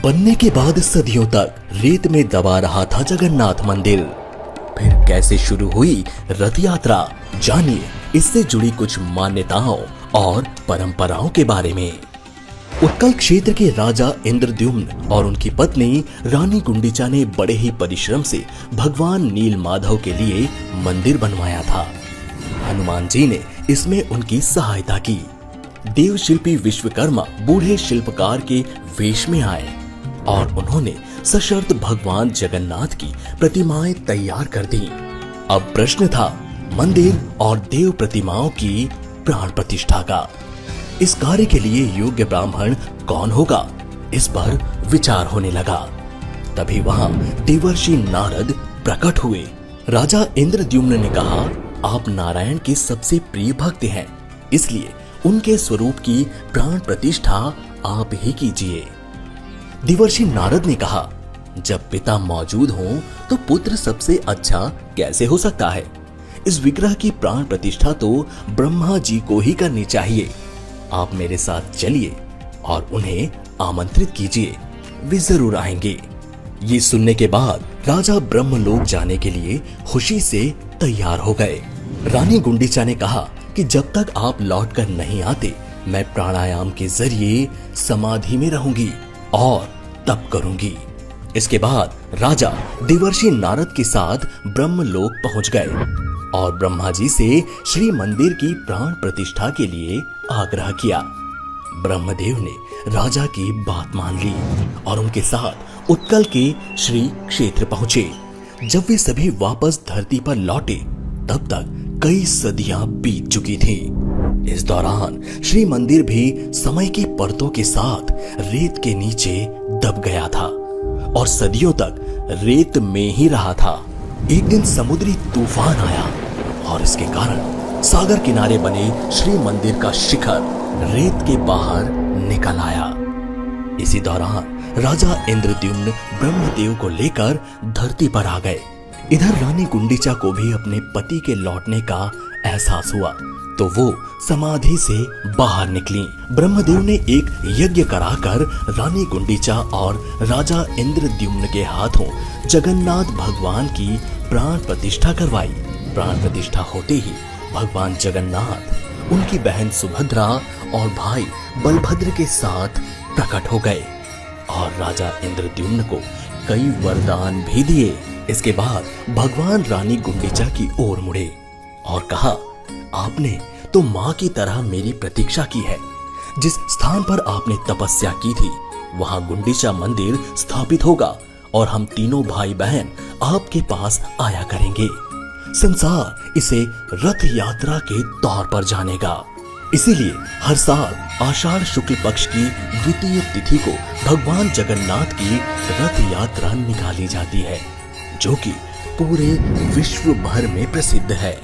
बनने के बाद सदियों तक रेत में दबा रहा था जगन्नाथ मंदिर। फिर कैसे शुरू हुई रथ यात्रा, जानिए इससे जुड़ी कुछ मान्यताओं और परंपराओं के बारे में। उत्कल क्षेत्र के राजा इंद्रद्युम्न और उनकी पत्नी रानी गुंडीचा ने बड़े ही परिश्रम से भगवान नील माधव के लिए मंदिर बनवाया था। हनुमान जी ने इसमें उनकी सहायता की। देव शिल्पी विश्वकर्मा बूढ़े शिल्पकार के वेश में आए और उन्होंने सशर्त भगवान जगन्नाथ की प्रतिमाएं तैयार कर दी। अब प्रश्न था मंदिर और देव प्रतिमाओं की प्राण प्रतिष्ठा का। इस कार्य के लिए योग्य ब्राह्मण कौन होगा, इस पर विचार होने लगा। तभी वहां देवर्षि नारद प्रकट हुए। राजा इंद्रद्युम्न ने कहा, आप नारायण के सबसे प्रिय भक्त हैं, इसलिए उनके स्वरूप की प्राण प्रतिष्ठा आप ही कीजिए। देवर्षि नारद ने कहा, जब पिता मौजूद हों तो पुत्र सबसे अच्छा कैसे हो सकता है। इस विग्रह की प्राण प्रतिष्ठा तो ब्रह्मा जी को ही करनी चाहिए। आप मेरे साथ चलिए और उन्हें आमंत्रित कीजिए, वे जरूर आएंगे। ये सुनने के बाद राजा ब्रह्मलोक जाने के लिए खुशी से तैयार हो गए। रानी गुंडीचा ने कहा कि जब तक आप लौटकर नहीं आते, मैं प्राणायाम के जरिए समाधि में रहूंगी और तप करूंगी। इसके बाद राजा देवर्षि नारद के साथ ब्रह्मलोक पहुंच गए और ब्रह्मा जी से श्री मंदिर की प्राण प्रतिष्ठा के लिए आग्रह किया। ब्रह्मदेव ने राजा की बात मान ली और उनके साथ उत्कल के श्री क्षेत्र पहुंचे। जब वे सभी वापस धरती पर लौटे, तब तक कई सदियां बीत चुकी थी। इस दौरान श्री मंदिर भी समय की परतों के साथ रेत के नीचे दब गया था और सदियों तक रेत में ही रहा था। एक दिन समुद्री तूफान आया और इसके कारण सागर किनारे बने श्री मंदिर का शिखर रेत के बाहर निकल आया। इसी दौरान राजा इंद्रद्युम्न ब्रह्मदेव को लेकर धरती पर आ गए। इधर रानी गुंडीचा को भी अपने पति के लौटने का एहसास हुआ, तो वो समाधि से बाहर निकली। ब्रह्मदेव ने एक यज्ञ कराकर रानी गुंडीचा और राजा इंद्रद्युम्न के हाथों जगन्नाथ भगवान की प्राण प्रतिष्ठा करवाई। प्राण प्रतिष्ठा होते ही भगवान जगन्नाथ उनकी बहन सुभद्रा और भाई बलभद्र के साथ प्रकट हो गए और राजा इंद्रद्युम्न को कई वरदान भी दिए। इसके बाद भगवान रानी गुंडीचा की ओर मुड़े और कहा, आपने तो माँ की तरह मेरी प्रतीक्षा की है। जिस स्थान पर आपने तपस्या की थी, वहां गुंडीचा मंदिर स्थापित होगा और हम तीनों भाई बहन आपके पास आया करेंगे। संसार इसे रथ यात्रा के तौर पर जानेगा। इसीलिए हर साल आषाढ़ शुक्ल पक्ष की द्वितीय तिथि को भगवान जगन्नाथ की रथ यात्रा निकाली जाती है, जो कि पूरे विश्व भर में प्रसिद्ध है।